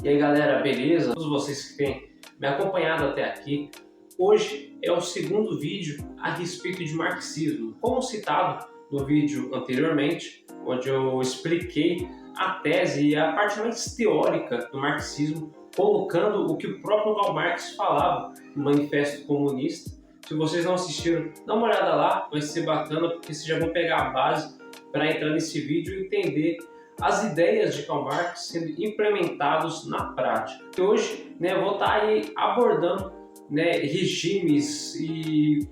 E aí galera, beleza? Todos vocês que têm me acompanhado até aqui, hoje é o segundo vídeo a respeito de marxismo. Como citado no vídeo anteriormente, onde eu expliquei a tese e a parte mais teórica do marxismo, colocando o que o próprio Karl Marx falava no Manifesto Comunista. Se vocês não assistiram, dá uma olhada lá, vai ser bacana, porque vocês já vão pegar a base para entrar nesse vídeo e entender as ideias de Karl Marx sendo implementados na prática. E hoje, eu vou estar aí abordando, regimes e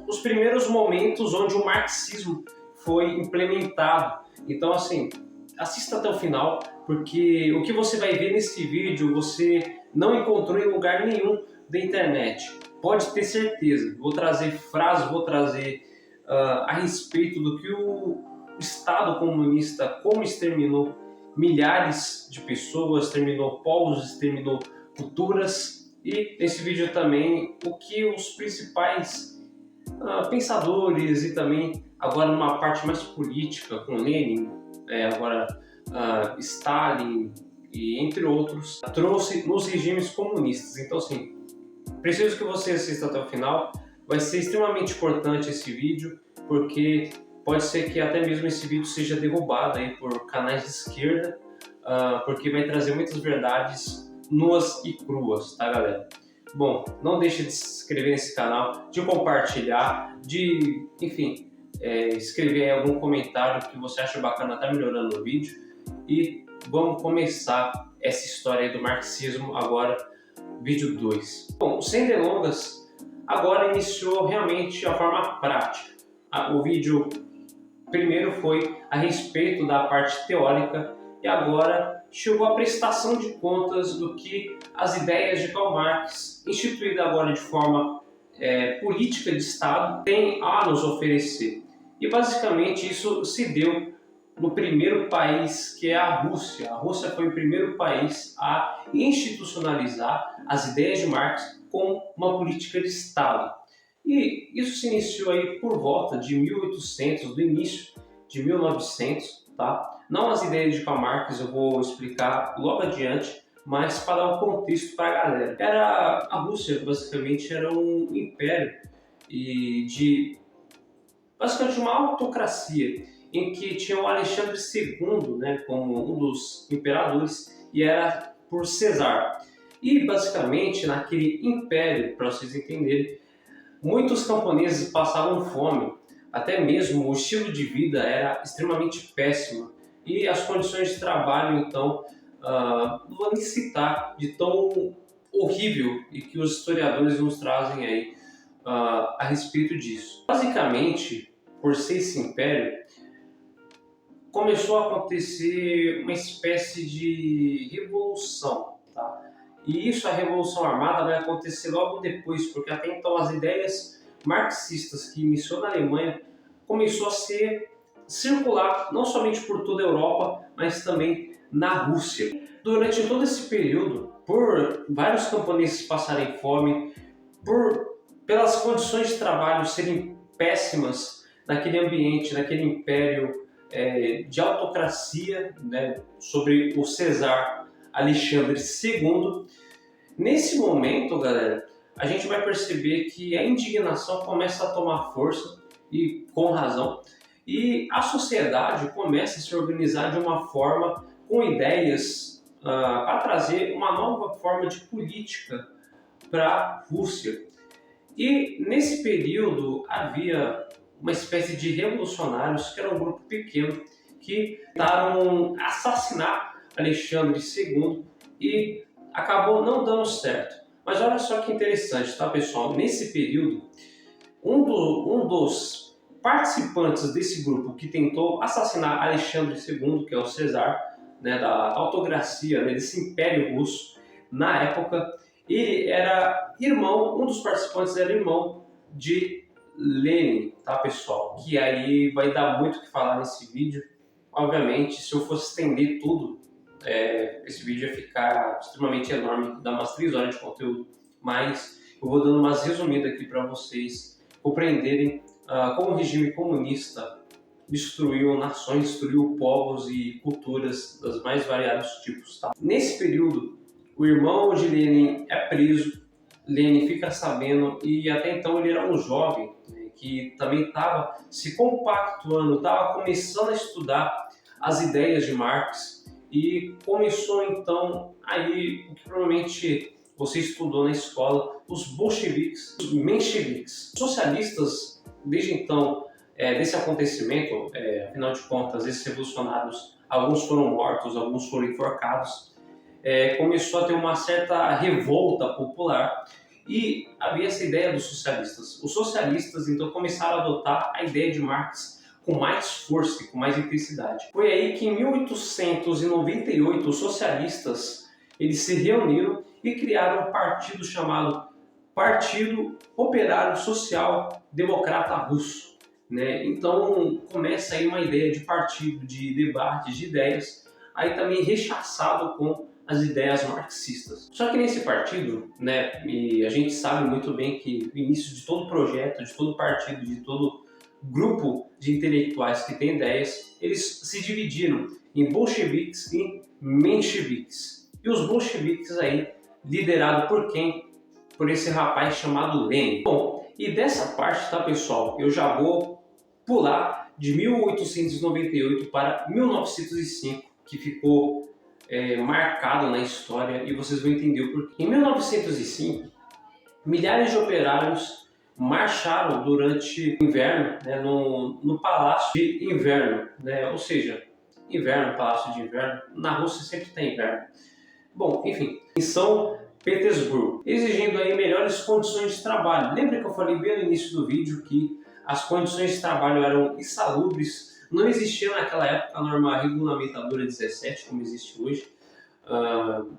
os primeiros momentos onde o marxismo foi implementado. Então, assim, assista até o final, porque o que você vai ver nesse vídeo você não encontrou em lugar nenhum da internet. Pode ter certeza. Vou trazer frases, vou trazer a respeito do que o Estado comunista, como exterminou milhares de pessoas, exterminou povos, exterminou culturas, e nesse vídeo também o que os principais pensadores e também agora numa parte mais política com Lenin, Stalin e entre outros, trouxe nos regimes comunistas. Então assim, preciso que você assista até o final, vai ser extremamente importante esse vídeo, porque pode ser que até mesmo esse vídeo seja derrubado aí por canais de esquerda, porque vai trazer muitas verdades nuas e cruas, tá galera? Bom, não deixe de se inscrever nesse canal, de compartilhar, de, enfim, escrever algum comentário que você acha bacana, tá melhorando o vídeo. E vamos começar essa história aí do marxismo agora, vídeo 2. Bom, sem delongas, agora iniciou realmente a forma prática. O vídeo primeiro foi a respeito da parte teórica e agora chegou a prestação de contas do que as ideias de Karl Marx, instituída agora de forma política de Estado, tem a nos oferecer. E basicamente isso se deu no primeiro país, que é a Rússia. A Rússia foi o primeiro país a institucionalizar as ideias de Marx com uma política de Estado. E isso se iniciou aí por volta de 1800, do início de 1900, tá? Não as ideias de Karl Marx, eu vou explicar logo adiante, mas para dar um contexto para a galera. A Rússia basicamente era um império basicamente uma autocracia, em que tinha o Alexandre II, como um dos imperadores, e era por Cesar. E basicamente naquele império, para vocês entenderem, muitos camponeses passavam fome, até mesmo o estilo de vida era extremamente péssimo e as condições de trabalho, então, não vou nem citar de tão horrível e que os historiadores nos trazem aí a respeito disso. Basicamente, por ser esse império, começou a acontecer uma espécie de revolução, tá? E isso, a Revolução Armada, vai acontecer logo depois, porque até então as ideias marxistas que iniciou na Alemanha começou a circular não somente por toda a Europa, mas também na Rússia. Durante todo esse período, por vários camponeses passarem fome, pelas condições de trabalho serem péssimas naquele ambiente, naquele império de autocracia, sobre o Cesar Alexandre II. Nesse momento, galera, a gente vai perceber que a indignação começa a tomar força, e com razão, e a sociedade começa a se organizar de uma forma com ideias para trazer uma nova forma de política para a Rússia. E nesse período havia uma espécie de revolucionários, que era um grupo pequeno, que tentaram assassinar Alexandre II e acabou não dando certo. Mas olha só que interessante, tá pessoal? Nesse período, um dos participantes desse grupo que tentou assassinar Alexandre II, que é o Cesar, da autocracia, desse império russo, na época, ele era irmão, um dos participantes era irmão de Lenin, tá pessoal? Que aí vai dar muito o que falar nesse vídeo. Obviamente, se eu fosse estender tudo, esse vídeo ia ficar extremamente enorme, dá umas 3 horas de conteúdo, mas eu vou dando umas resumidas aqui para vocês compreenderem como o regime comunista destruiu nações, destruiu povos e culturas dos mais variados tipos. Tá? Nesse período, O irmão de Lenin é preso, Lenin fica sabendo e até então ele era um jovem, né, que também estava se compactuando, estava começando a estudar as ideias de Marx e começou então aí o que provavelmente você estudou na escola, os bolcheviques, os mencheviques. Os socialistas, desde então, desse acontecimento, afinal de contas, esses revolucionários, alguns foram mortos, alguns foram enforcados, começou a ter uma certa revolta popular e havia essa ideia dos socialistas. Os socialistas, então, começaram a adotar a ideia de Marx com mais força e com mais intensidade. Foi aí que, em 1898, os socialistas eles se reuniram e criaram um partido chamado Partido Operário Social Democrata Russo, né? Então começa aí uma ideia de partido, de debate, de ideias, aí também rechaçado com as ideias marxistas. Só que nesse partido, né, e a gente sabe muito bem que o início de todo projeto, de todo partido, de todo grupo de intelectuais que tem ideias, eles se dividiram em bolcheviques e mencheviques. E os bolcheviques aí, liderado por quem? Por esse rapaz chamado Lenin. Bom, e dessa parte, tá, pessoal, eu já vou pular de 1898 para 1905, que ficou marcado na história e vocês vão entender o porquê. Em 1905, milhares de operários marcharam durante o inverno, né, no Palácio de Inverno, né, ou seja, inverno, Palácio de Inverno, na Rússia sempre tem inverno. Bom, enfim, em São Petersburgo, exigindo aí melhores condições de trabalho. Lembra que eu falei bem no início do vídeo que as condições de trabalho eram insalubres, não existia naquela época a norma regulamentadora 17, como existe hoje.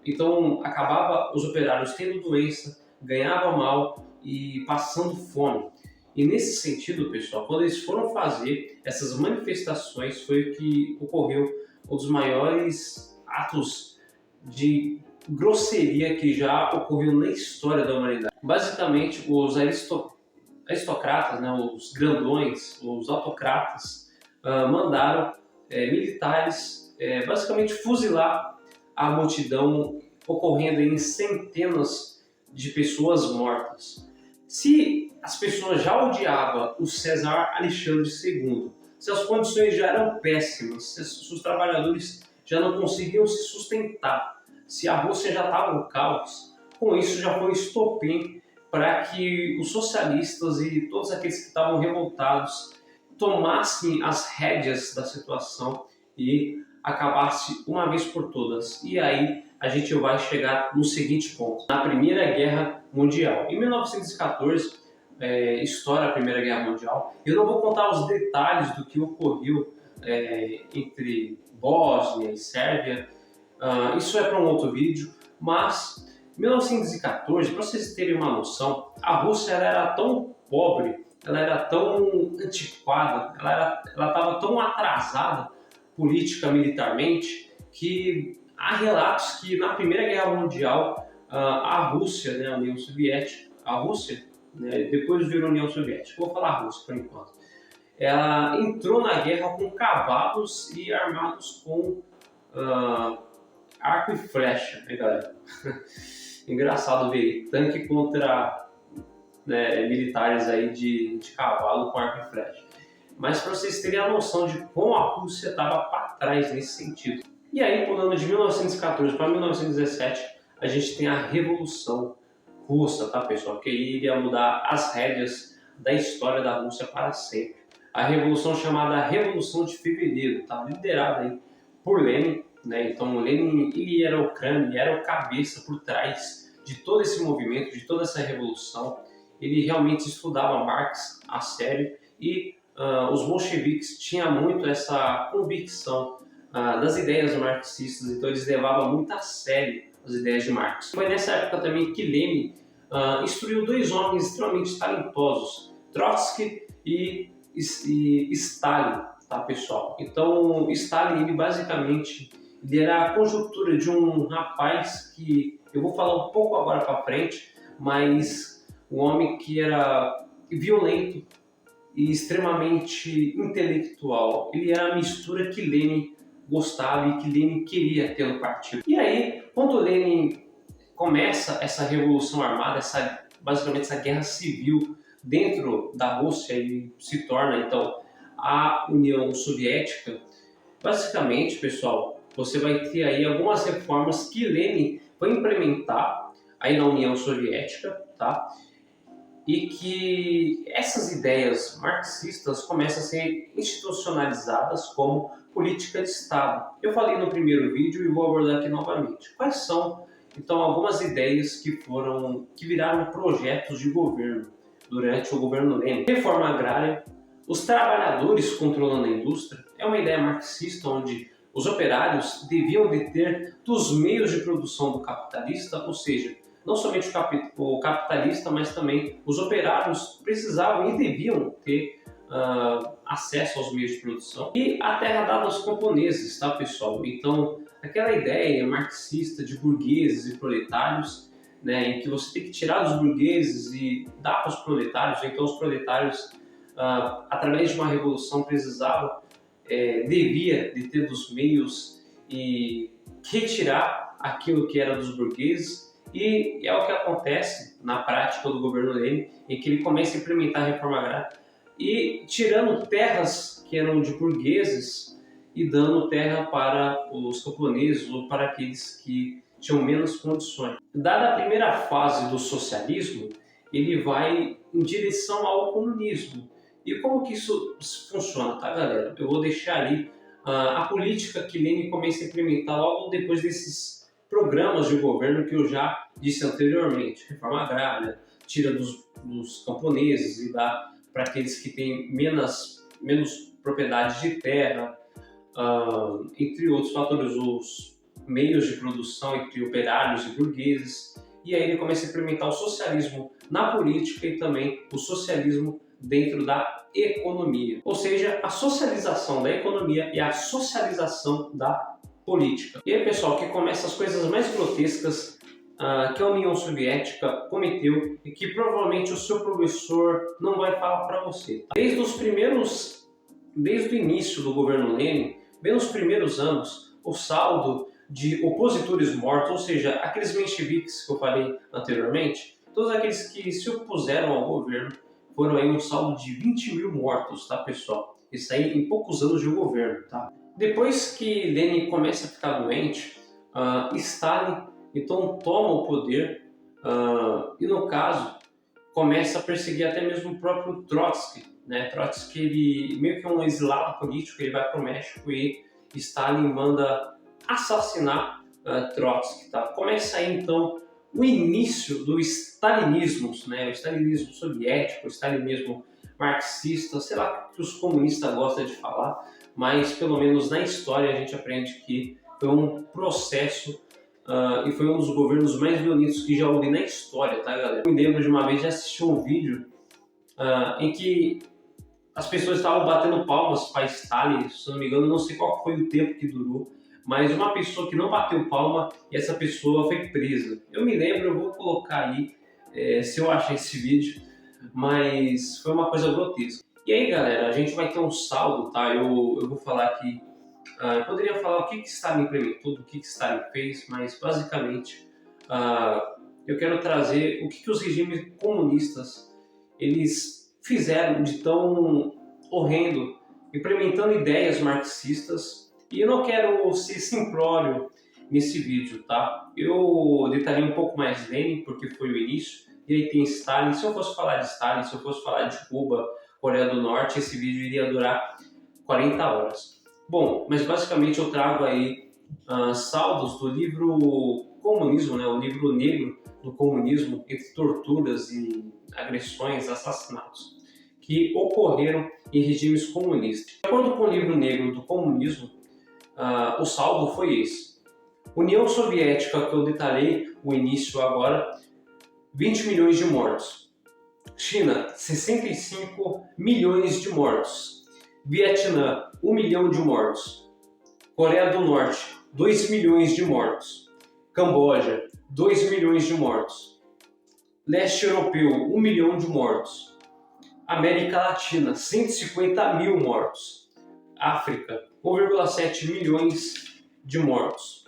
Então, acabava os operários tendo doença, ganhavam mal e passando fome. E nesse sentido, pessoal, quando eles foram fazer essas manifestações, foi o que ocorreu um dos maiores atos de grosseria que já ocorreu na história da humanidade. Basicamente, os aristocratas, né, os grandões, os autocratas, mandaram militares basicamente fuzilar a multidão, ocorrendo em centenas de pessoas mortas. Se as pessoas já odiavam o César Alexandre II, se as condições já eram péssimas, se os trabalhadores já não conseguiam se sustentar, se a Rússia já estava no caos, com isso já foi estopim para que os socialistas e todos aqueles que estavam revoltados tomassem as rédeas da situação e acabasse uma vez por todas. E aí a gente vai chegar no seguinte ponto, na Primeira Guerra Mundial. Em 1914, estoura a Primeira Guerra Mundial. Eu não vou contar os detalhes do que ocorreu entre Bósnia e Sérvia, isso é para um outro vídeo, mas em 1914, para vocês terem uma noção, a Rússia ela era tão pobre, ela era tão antiquada, ela estava tão atrasada política militarmente, que há relatos que na Primeira Guerra Mundial a Rússia, né, a União Soviética, a Rússia, né, depois virou União Soviética, vou falar Rússia por enquanto, ela entrou na guerra com cavalos e armados com arco e flecha, né, galera? Engraçado ver tanque contra militares aí de cavalo com arco e flecha. Mas para vocês terem a noção de como a Rússia estava para trás nesse sentido. E aí, pulando de 1914 para 1917, a gente tem a Revolução Russa, tá, pessoal? Que iria mudar as rédeas da história da Rússia para sempre. A revolução chamada Revolução de Fevereiro, tá? Liderada aí por Lenin, né? Então, Lenin ele era o crânio, ele era o cabeça por trás de todo esse movimento, de toda essa revolução. Ele realmente estudava Marx a sério e os bolcheviques tinham muito essa convicção das ideias marxistas, então eles levavam muito a sério as ideias de Marx. Foi nessa época também que Lenin instruiu dois homens extremamente talentosos, Trotsky e Stalin, tá, pessoal? Então, Stalin, ele basicamente ele era a conjuntura de um rapaz que eu vou falar um pouco agora para frente, mas um homem que era violento e extremamente intelectual. Ele era a mistura que Lenin gostava e que Lenin queria ter no partido. E aí, quando Lenin começa essa revolução armada, basicamente essa guerra civil dentro da Rússia e se torna então a União Soviética. Basicamente, pessoal, você vai ter aí algumas reformas que Lenin vai implementar aí na União Soviética, tá? E que essas ideias marxistas começam a ser institucionalizadas como política de Estado. Eu falei no primeiro vídeo e vou abordar aqui novamente. Quais são, então, algumas ideias que viraram projetos de governo durante o governo Lenin? Reforma agrária, os trabalhadores controlando a indústria, é uma ideia marxista onde os operários deviam deter dos meios de produção do capitalista, ou seja, não somente o capitalista, mas também os operários precisavam e deviam ter acesso aos meios de produção. E a terra dada aos camponeses, tá, pessoal? Então, aquela ideia marxista de burgueses e proletários, né, em que você tem que tirar dos burgueses e dar para os proletários, então os proletários, através de uma revolução, devia deter dos meios e retirar aquilo que era dos burgueses. E é o que acontece na prática do governo Lenin, em que ele começa a implementar a reforma agrária e tirando terras que eram de burgueses e dando terra para os camponeses ou para aqueles que tinham menos condições. Dada a primeira fase do socialismo, ele vai em direção ao comunismo. E como que isso funciona, tá, galera? Eu vou deixar ali a política que Lenin começa a implementar logo depois desses programas de governo que eu já disse anteriormente. Reforma agrária, tira dos camponeses e dá para aqueles que têm menos propriedades de terra, entre outros fatores, os meios de produção entre operários e burgueses. E aí ele começa a implementar o socialismo na política e também o socialismo dentro da economia. Ou seja, a socialização da economia e a socialização da política. E aí, pessoal, que começa as coisas mais grotescas que a União Soviética cometeu e que provavelmente o seu professor não vai falar para você. Tá? Desde o início do governo Lenin, bem nos primeiros anos, o saldo de opositores mortos, ou seja, aqueles mencheviques que eu falei anteriormente, todos aqueles que se opuseram ao governo, foram aí um saldo de 20 mil mortos, tá, pessoal? Isso aí em poucos anos de governo, tá? Depois que Lenin começa a ficar doente, Stalin então toma o poder e, no caso, começa a perseguir até mesmo o próprio Trotsky, né? Trotsky, ele meio que um exilado político, ele vai para o México e Stalin manda assassinar Trotsky, tá? Começa aí, então, o início do stalinismo, né? O stalinismo soviético, o stalinismo marxista, sei lá o que os comunistas gostam de falar, mas pelo menos na história a gente aprende que foi um processo e foi um dos governos mais violentos que já houve na história, tá, galera? Eu me lembro de uma vez de assistir um vídeo em que as pessoas estavam batendo palmas para Stalin, se não me engano, não sei qual foi o tempo que durou, mas uma pessoa que não bateu palma e essa pessoa foi presa. Eu me lembro, eu vou colocar aí se eu achar esse vídeo, mas foi uma coisa grotesca. E aí, galera, a gente vai ter um saldo, tá? Eu vou falar aqui, eu poderia falar o que Stalin implementou, o que Stalin fez, mas basicamente eu quero trazer o que os regimes comunistas eles fizeram de tão horrendo, implementando ideias marxistas. E eu não quero ser simplório nesse vídeo, tá? Eu detalhei um pouco mais Lenin, porque foi o início, e aí tem Stalin. Se eu fosse falar de Stalin, se eu fosse falar de Cuba, Coreia do Norte, esse vídeo iria durar 40 horas. Bom, mas basicamente eu trago aí saldos do livro Comunismo, né? O livro negro do comunismo, entre torturas e agressões, assassinatos, que ocorreram em regimes comunistas. De acordo com o livro negro do comunismo, o saldo foi esse. União Soviética, que eu detalhei o início agora, 20 milhões de mortos. China, 65 milhões de mortos. Vietnã, 1 milhão de mortos. Coreia do Norte, 2 milhões de mortos. Camboja, 2 milhões de mortos. Leste Europeu, 1 milhão de mortos. América Latina, 150 mil mortos. África, 1,7 milhões de mortos.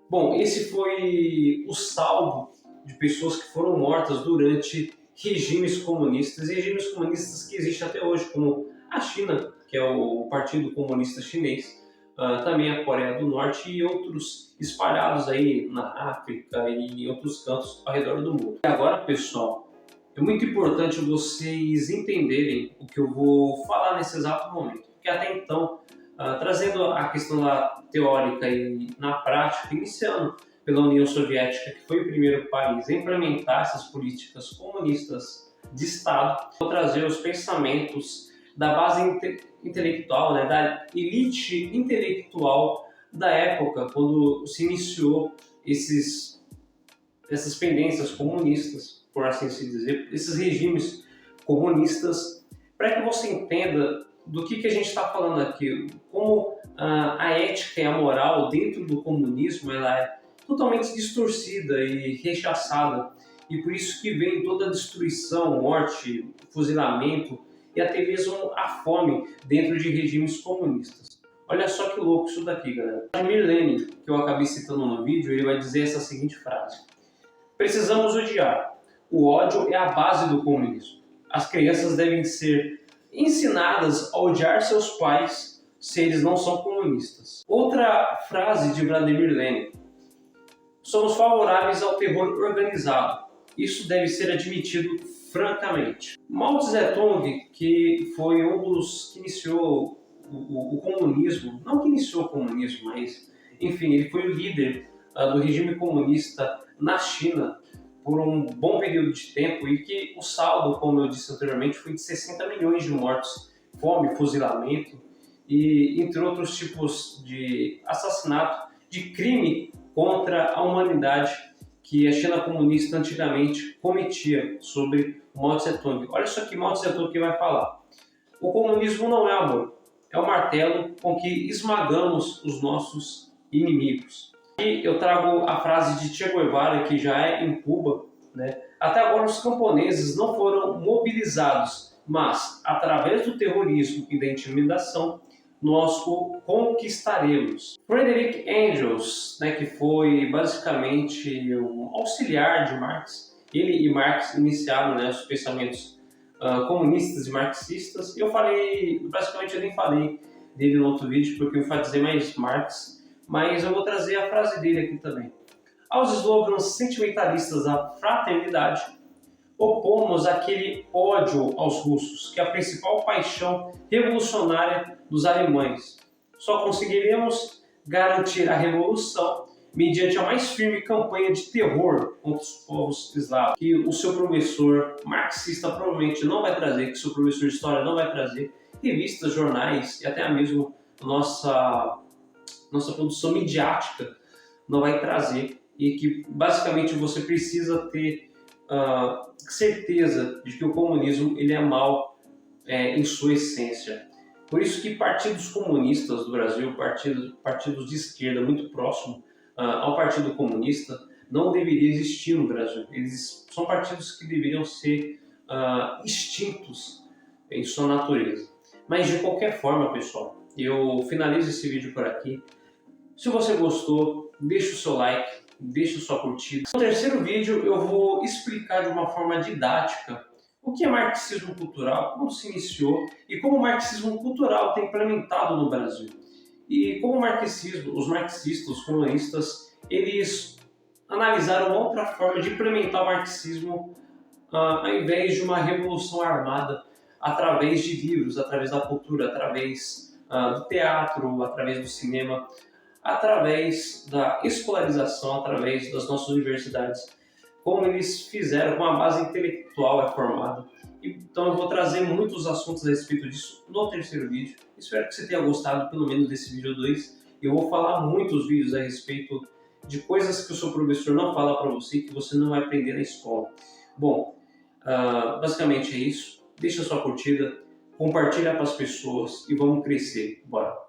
Bom, esse foi o saldo de pessoas que foram mortas durante regimes comunistas, e regimes comunistas que existem até hoje, como a China, que é o Partido Comunista Chinês, também a Coreia do Norte e outros espalhados aí na África e em outros cantos ao redor do mundo. E agora, pessoal, é muito importante vocês entenderem o que eu vou falar nesse exato momento, porque até então, trazendo a questão da teórica e na prática, iniciando pela União Soviética, que foi o primeiro país a implementar essas políticas comunistas de Estado, vou trazer os pensamentos da base intelectual, né, da elite intelectual da época, quando se iniciou essas pendências comunistas, por assim se dizer, esses regimes comunistas, para que você entenda do que a gente está falando aqui, como a ética e a moral dentro do comunismo ela é totalmente distorcida e rechaçada, e por isso que vem toda a destruição, morte, fuzilamento e até mesmo a fome dentro de regimes comunistas. Olha só que louco isso daqui, galera. Vladimir Lenin, que eu acabei citando no vídeo, ele vai dizer essa seguinte frase: precisamos odiar. O ódio é a base do comunismo. As crianças devem ser ensinadas a odiar seus pais se eles não são comunistas. Outra frase de Vladimir Lenin: somos favoráveis ao terror organizado. Isso deve ser admitido francamente. Mao Tse-tung, que foi um dos que iniciou o comunismo, não que iniciou o comunismo, mas enfim, ele foi o líder do regime comunista na China por um bom período de tempo, e que o saldo, como eu disse anteriormente, foi de 60 milhões de mortos, fome, fuzilamento e entre outros tipos de assassinato, de crime contra a humanidade que a China comunista antigamente cometia sobre o Mao Tse-tung. Olha só que Mao Tse-tung que vai falar: o comunismo não é amor, é o martelo com que esmagamos os nossos inimigos. E eu trago a frase de Che Guevara, que já é em Cuba, né? Até agora os camponeses não foram mobilizados, mas através do terrorismo e da intimidação nós o conquistaremos. Frederick Engels, né, que foi basicamente um auxiliar de Marx, ele e Marx iniciaram, né, os pensamentos comunistas e marxistas. Basicamente eu nem falei dele no outro vídeo porque eu enfatizei mais Marx, mas eu vou trazer a frase dele aqui também. Aos slogans sentimentalistas da fraternidade, opomos aquele ódio aos russos, que é a principal paixão revolucionária dos alemães. Só conseguiremos garantir a revolução mediante a mais firme campanha de terror contra os povos eslavos, que o seu professor marxista provavelmente não vai trazer, que o seu professor de história não vai trazer, revistas, jornais e até mesmo nossa produção midiática não vai trazer, e que basicamente você precisa ter certeza de que o comunismo ele é mal em sua essência. Por isso que partidos comunistas do Brasil, partidos de esquerda muito próximo ao Partido Comunista, não deveria existir no Brasil. Eles são partidos que deveriam ser extintos em sua natureza. Mas de qualquer forma, pessoal, eu finalizo esse vídeo por aqui. Se você gostou, deixa o seu like, deixa sua curtida. No terceiro vídeo eu vou explicar de uma forma didática o que é marxismo cultural, como se iniciou e como o marxismo cultural tem implementado no Brasil. E como os marxistas, os comunistas, eles analisaram uma outra forma de implementar o marxismo ao invés de uma revolução armada através de livros, através da cultura, através do teatro, através do cinema, através da escolarização, através das nossas universidades, como eles fizeram com a base intelectual formada. Então eu vou trazer muitos assuntos a respeito disso no terceiro vídeo. Espero que você tenha gostado pelo menos desse vídeo 2. Eu vou falar muitos vídeos a respeito de coisas que o seu professor não fala para você, que você não vai aprender na escola. Bom, basicamente é isso. Deixa sua curtida, compartilha para as pessoas e vamos crescer. Bora!